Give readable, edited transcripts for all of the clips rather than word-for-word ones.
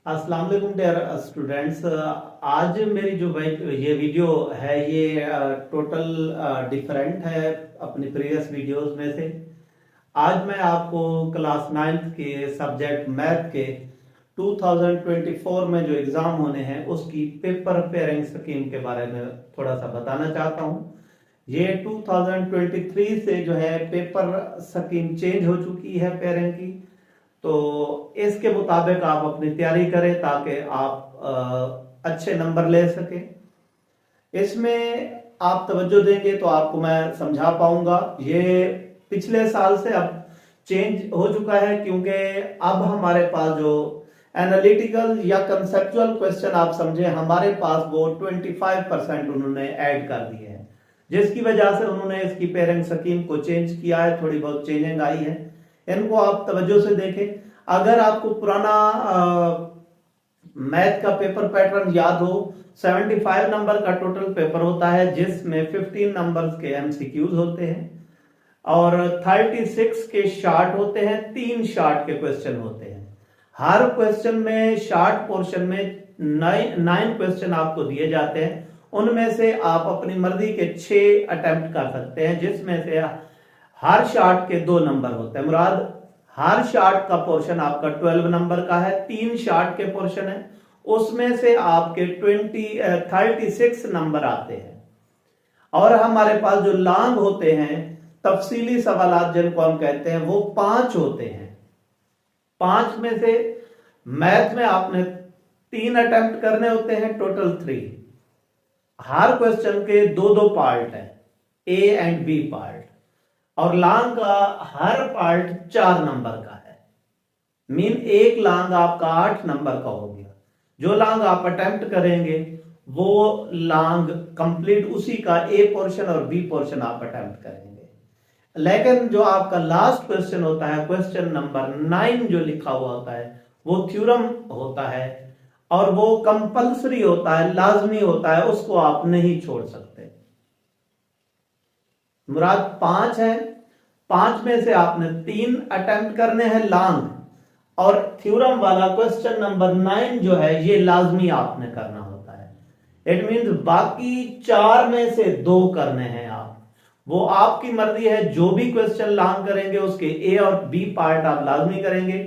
अस्सलाम वालेकुम dear students. आज मेरी जो ये वीडियो है ये टोटल डिफरेंट है अपनी प्रीवियस वीडियोस में से। आज मैं आपको क्लास नाइन्थ के सब्जेक्ट मैथ के 2024 में जो एग्ज़ाम होने हैं उसकी पेपर पेयरिंग स्कीम के बारे में थोड़ा सा बताना चाहता हूँ। ये 2023 से जो है पेपर स्कीम चेंज हो चुकी है पेयरिंग की, तो इसके मुताबिक आप अपनी तैयारी करें ताकि आप अच्छे नंबर ले सकें। इसमें आप तवज्जो देंगे तो आपको मैं समझा पाऊंगा। ये पिछले साल से अब चेंज हो चुका है, क्योंकि अब हमारे पास जो एनालिटिकल या कंसेप्चुअल क्वेश्चन आप समझे, हमारे पास वो 25% उन्होंने ऐड कर दिए हैं, जिसकी वजह से उन्होंने इसकी पेयरिंग स्कीम को चेंज किया है। थोड़ी बहुत चेंजिंग आई है, इनको आप तवज्जो से देखें। अगर आपको पुराना मैथ का पेपर पैटर्न याद हो, 75 नंबर का टोटल पेपर होता है जिसमें 15 नंबर्स के एमसीक्यूज होते हैं और 36 के शार्ट होते हैं, 3 शार्ट के क्वेश्चन होते हैं। हर क्वेश्चन में शार्ट पोर्शन में 9 क्वेश्चन आपको दिए जाते हैं। उनमें से आप अपनी मर्जी के 6 अटेम्प्ट कर सकते हैं, जिसमें से हर शार्ट के 2 नंबर होते हैं। मुराद, हर शार्ट का पोर्शन आपका 12 नंबर का है, 3 शार्ट के पोर्शन है, उसमें से आपके 36 नंबर आते हैं। और हमारे पास जो लॉन्ग होते हैं, तफसीली सवालात जिनको हम कहते हैं, वो 5 होते हैं। 5 में से मैथ में आपने 3 अटेम्प्ट करने होते हैं, टोटल 3। हर क्वेश्चन के 2-2 पार्ट है, ए एंड बी पार्ट, और लॉन्ग का हर पार्ट 4 नंबर का है। मीन एक लॉन्ग आपका 8 नंबर का हो गया। जो लॉन्ग आप अटेम्प्ट करेंगे वो लॉन्ग कंप्लीट उसी का ए पोर्शन और बी पोर्शन आप अटेम्प्ट करेंगे। लेकिन जो आपका लास्ट क्वेश्चन होता है, क्वेश्चन नंबर 9 जो लिखा हुआ होता है, वो थ्योरम होता है और वो कंपल्सरी होता है, लाजमी होता है, उसको आप नहीं छोड़ सकते। मुराद 5 है, 5 में से आपने 3 अटेम्प्ट करने हैं लॉन्ग, और थ्योरम वाला क्वेश्चन नंबर 9 जो है ये लाजमी आपने करना होता है। इट मींस बाकी 4 में से 2 करने हैं आप। वो आपकी मर्जी है, जो भी क्वेश्चन लॉन्ग करेंगे उसके ए और बी पार्ट आप लाजमी करेंगे।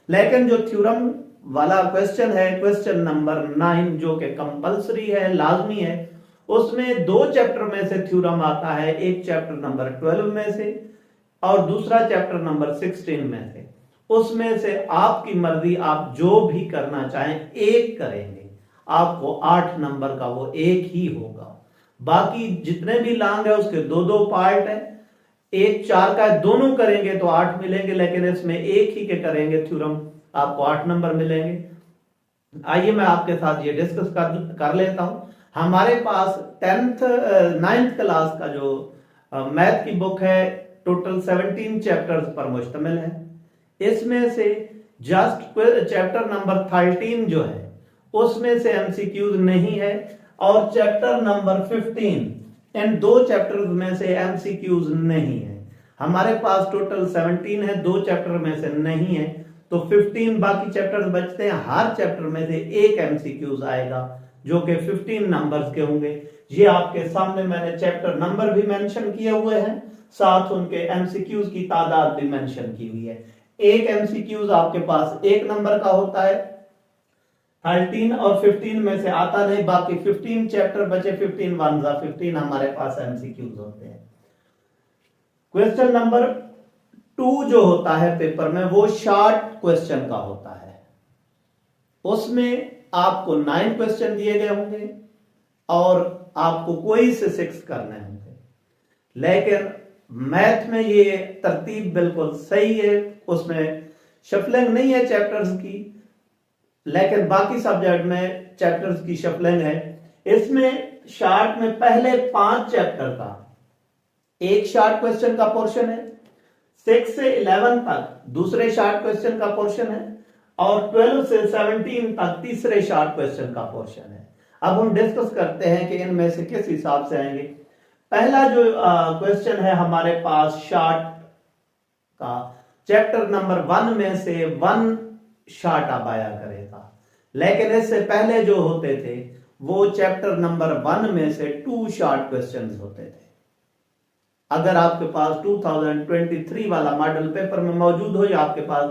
लेकिन जो थ्योरम वाला क्वेश्चन है, क्वेश्चन नंबर 9 जो कि कंपल्सरी है, लाजमी है, उसमें 2 चैप्टर में से थ्योरम आता है, एक चैप्टर नंबर 12 में से और दूसरा चैप्टर नंबर 16 में से। उसमें से आपकी मर्जी, आप जो भी करना चाहें एक करेंगे, आपको 8 नंबर का वो एक ही होगा। बाकी जितने भी लॉन्ग है उसके 2-2 पार्ट है, एक 4 का है, दोनों करेंगे तो 8 मिलेंगे, लेकिन इसमें एक ही के करेंगे थ्योरम, आपको 8 नंबर मिलेंगे। आइए मैं आपके साथ ये डिस्कस कर लेता हूं। हमारे पास 9th क्लास का जो मैथ की बुक है, टोटल 17 चैप्टर्स पर मुश्तमिल है। इसमें से जस्ट चैप्टर नंबर 13 जो है उसमें से एमसीक्यूज नहीं है, और चैप्टर नंबर 15, इन 2 चैप्टर्स में से एमसीक्यूज नहीं है। हमारे पास टोटल 17 है, 2 चैप्टर में से नहीं है, तो 15 बाकी चैप्टर्स बचते हैं। हर चैप्टर में से एक एमसीक्यूज आएगा जो कि 15 नंबर्स के होंगे। ये आपके सामने मैंने चैप्टर नंबर भी मेंशन किए हुए हैं, साथ उनके एमसीक्यूज की तादाद भी मेंशन की हुई है। एक एमसीक्यूज आपके पास 1 नंबर का होता है, 13 और 15 में से आता नहीं, बाकी 15 चैप्टर बचे, 15 1 15 हमारे पास एमसीक्यूज होते हैं। क्वेश्चन नंबर 2 जो होता है पेपर में, वो शॉर्ट क्वेश्चन का होता है। उसमें आपको 9 क्वेश्चन दिए गए होंगे और आपको कोई से 6 करने होंगे। लेकिन मैथ में ये तरतीब बिल्कुल सही है, उसमें शफलिंग नहीं है चैप्टर्स की, लेकिन बाकी सब्जेक्ट में चैप्टर्स की शफलिंग है। इसमें शार्ट में पहले 5 चैप्टर का एक शार्ट क्वेश्चन का पोर्शन है, 6 से 11 तक दूसरे शार्ट क्वेश्चन का पोर्शन है, और 12 से 17 तक तीसरे शार्ट क्वेश्चन का पोर्शन है। अब हम डिस्कस करते हैं कि इनमें से किस हिसाब से आएंगे। पहला जो क्वेश्चन है हमारे पास शार्ट का, चैप्टर नंबर 1 में से 1 शार्ट अब आया करेगा। लेकिन इससे पहले जो होते थे वो चैप्टर नंबर 1 में से 2 शॉर्ट क्वेश्चंस होते थे। अगर आपके पास 2023 वाला मॉडल पेपर में मौजूद हो या आपके पास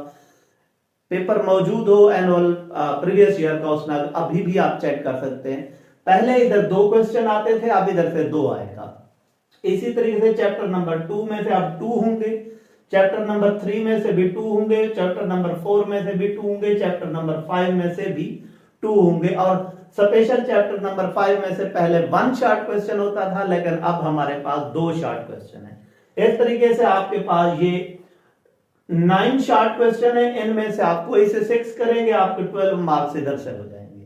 पेपर मौजूद हो एनुअल प्रीवियस ईयर का, उसमें अभी भी आप चेक कर सकते हैं। पहले इधर 2 क्वेश्चन आते थे, अब इधर से 2 आएगा। इसी तरीके से चैप्टर नंबर 2 में से अब 2 होंगे, चैप्टर नंबर 3 में से भी 2 होंगे, चैप्टर नंबर 4 में से भी 2 होंगे, चैप्टर नंबर 5 में से भी 2 होंगे। और स्पेशल चैप्टर नंबर 5 में से पहले 1 शॉर्ट क्वेश्चन होता था, लेकिन अब हमारे पास 2 शॉर्ट क्वेश्चन है। इस तरीके से आपके पास ये 9 शॉर्ट क्वेश्चन है, इनमें से आपको इसे 6 करेंगे, आपके 12 मार्क्स इधर से हो जाएंगे।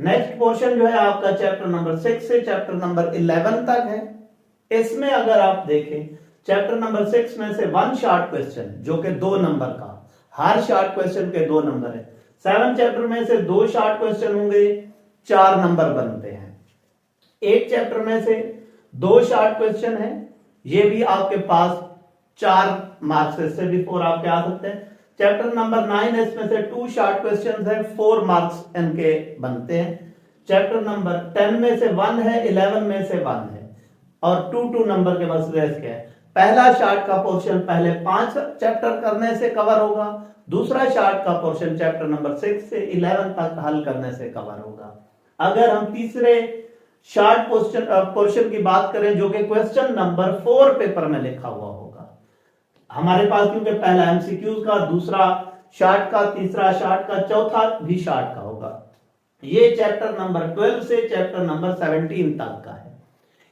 नेक्स्ट पोर्शन जो है आपका चैप्टर नंबर 6 से चैप्टर नंबर 11 तक है। इसमें अगर आप देखें चैप्टर नंबर 6 में से 1 शॉर्ट क्वेश्चन जो कि 2 नंबर का, हर शॉर्ट क्वेश्चन के 2 नंबर है। 7 चैप्टर में से 2 शॉर्ट क्वेश्चन होंगे, 4 नंबर बनते हैं। 8 चैप्टर में से 2 शॉर्ट क्वेश्चन है, ये भी आपके पास 4 मार्क्स से भी 4 आपके आ सकते हैं। चैप्टर नंबर 9 इसमें से 2 शॉर्ट क्वेश्चन है, 4 मार्क्स इनके बनते हैं। चैप्टर नंबर 10 में से 1 है, 11 में से 1 है और 2 नंबर के मसले इसके हैं। पहला शॉर्ट का पोर्शन पहले 5 चैप्टर करने से कवर होगा, दूसरा शॉर्ट का पोर्शन चैप्टर नंबर 6 से 11 तक हल करने से कवर होगा। अगर हम तीसरे शॉर्ट पोर्शन की बात करें जो कि क्वेश्चन नंबर 4 पेपर में लिखा हुआ होगा, हमारे पास क्योंकि पहला एमसीक्यूज का, दूसरा शॉर्ट का, तीसरा शॉर्ट का, चौथा भी शॉर्ट का होगा। ये चैप्टर नंबर 12 से चैप्टर नंबर 17 तक का है।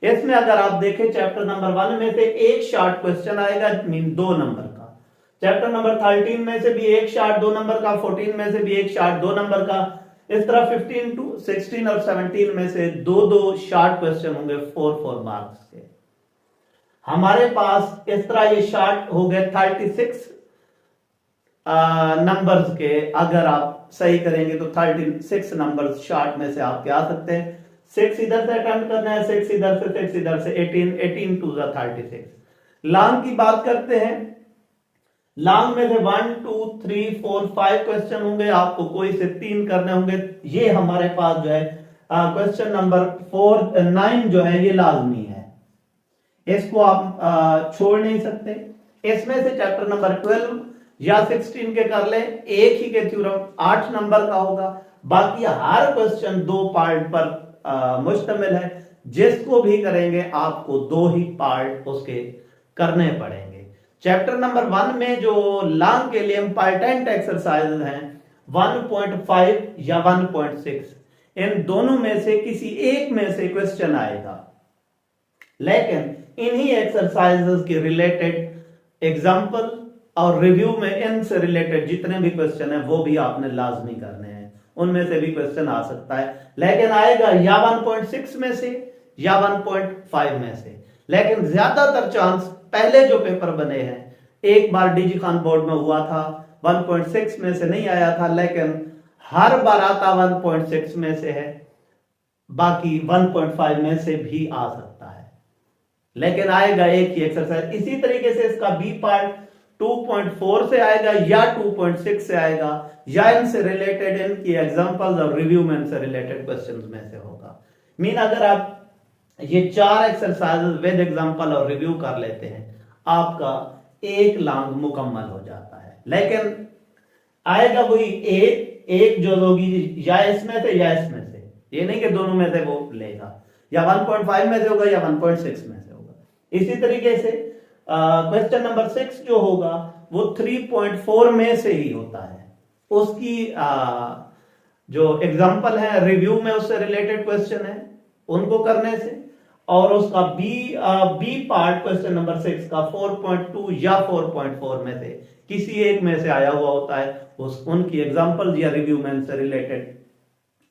इसमें अगर आप देखें चैप्टर नंबर 1 में से 1 शॉर्ट क्वेश्चन आएगा, मीन 2 नंबर का। चैप्टर नंबर 13 में से भी 1 शॉर्ट 2 नंबर का, 14 में से भी 1 शॉर्ट 2 नंबर का। इस तरह 15 to 16 और 17 में से 2 शॉर्ट क्वेश्चन होंगे 4 मार्क्स के। हमारे पास इस तरह ये शॉर्ट हो गए 36 नंबर्स के। अगर आप सही करेंगे तो 36 नंबर्स शॉर्ट में से आपके आ सकते हैं। 6 इधर से अटेम्प्ट करना है, 6 इधर से, 6 इधर से, 18 to 36। लॉन्ग की बात करते हैं, लॉन्ग में से 1 2 3 4 5 क्वेश्चन होंगे, आपको कोई से 3 करने होंगे। ये हमारे पास जो है क्वेश्चन नंबर 9 जो है ये लाजमी है, इसको आप छोड़ नहीं सकते। इसमें से चैप्टर नंबर 12 या 16 के कर ले, एक ही के थ्योरम 8 नंबर का होगा। बाकी हर क्वेश्चन 2 पार्ट पर मुश्तमिल है, जिसको भी करेंगे आपको 2 ही पार्ट उसके करने पड़ेंगे। चैप्टर नंबर 1 में जो लॉन्ग के लिए इंपॉर्टेंट एक्सरसाइज हैं 1.5 या 1.6, इन दोनों में से किसी एक में से क्वेश्चन आएगा, लेकिन इन्हीं एक्सरसाइजेस के रिलेटेड एग्जांपल और रिव्यू में इनसे रिलेटेड जितने भी क्वेश्चन है वो भी आपने लाजमी करने हैं। उनमें से भी क्वेश्चन आ सकता है, लेकिन आएगा या 1.6 में से या 1.5 में से। लेकिन ज्यादातर चांस पहले जो पेपर बने हैं, एक बार डीजी खान बोर्ड में हुआ था 1.6 में से नहीं आया था, लेकिन हर बार आता 1.6 में से है, बाकी 1.5 में से भी आ सकता है, लेकिन आएगा एक ही एक्सरसाइज। इसी तरीके से इसका बी पार्ट 2.4 से आएगा या 2.6 से आएगा, या इनसे रिलेटेड इनकी एग्जांपल्स और रिव्यू में इनसे रिलेटेड क्वेश्चंस में से होगा। मीन अगर आप ये 4 एक्सरसाइजेस विद एग्जांपल और रिव्यू कर लेते हैं, आपका एक लॉन्ग मुकम्मल हो जाता है। लेकिन आएगा वही एक जो होगी या इसमें से या इसमें से, ये नहीं कि दोनों में से वो लेगा, या 1.5 में से होगा या 1.6 में से होगा। इसी तरीके से क्वेश्चन नंबर 6 जो होगा वो 3.4 में से ही होता है। उसकी जो एग्जांपल है रिव्यू में उससे रिलेटेड क्वेश्चन है, उनको करने से, और उसका बी पार्ट क्वेश्चन नंबर 6 का 4.2 या 4.4 में से किसी एक में से आया हुआ होता है, उनकी एग्जांपल या रिव्यू में से रिलेटेड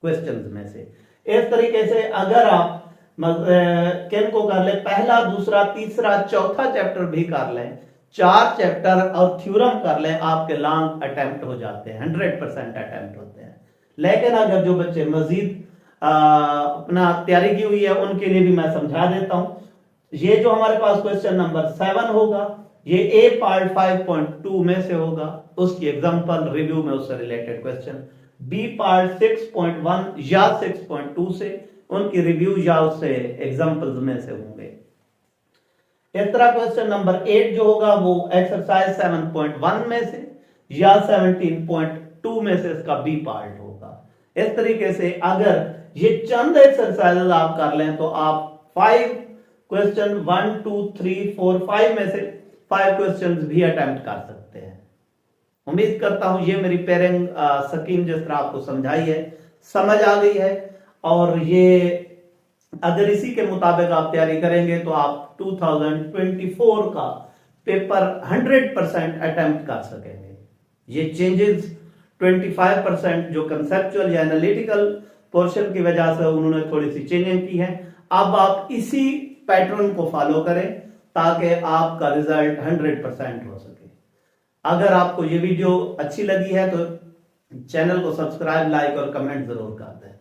क्वेश्चंस में से। इस तरीके से अगर आप किन को कर ले, पहला, दूसरा, तीसरा, चौथा चैप्टर भी कर लें, 4 चैप्टर और थ्योरम कर लें, आपके लॉन्ग अटेम्प्ट हो जाते हैं, 100% अटेम्प्ट होते हैं। लेकिन अगर जो बच्चे मजीद अपना तैयारी की हुई है, उनके लिए भी मैं समझा देता हूं। ये जो हमारे पास क्वेश्चन नंबर 7 होगा, ये ए पार्ट 5.2 में से होगा, उसकी एग्जांपल रिव्यू में उससे रिलेटेड क्वेश्चन। बी पार्ट 6.1 या 6.2 से, उनकी रिव्यू या उससे एग्जांपल्स में से होंगे। इस तरह क्वेश्चन नंबर 8 जो होगा वो एक्सरसाइज 7.1 में से या 17.2 में से इसका बी पार्ट होगा। इस तरीके से अगर ये चंद एक्सरसाइजेज आप कर लें तो आप 5 क्वेश्चन 1 2 3 4 5 में से 5 क्वेश्चन भी अटेम्प्ट कर सकते हैं। उम्मीद करता हूं ये मेरी पेयरिंग स्कीम जिस तरह आपको समझाई है समझ आ गई है, और ये अगर इसी के मुताबिक आप तैयारी करेंगे तो आप 2024 का पेपर 100% अटेम्प्ट कर सकेंगे। ये चेंजेस 25% जो कंसेप्चुअल या एनालिटिकल पोर्शन की वजह से उन्होंने थोड़ी सी चेंजिंग की है। अब आप इसी पैटर्न को फॉलो करें ताकि आपका रिजल्ट 100% हो सके। अगर आपको ये वीडियो अच्छी लगी है तो चैनल को सब्सक्राइब, लाइक और कमेंट जरूर कर दें।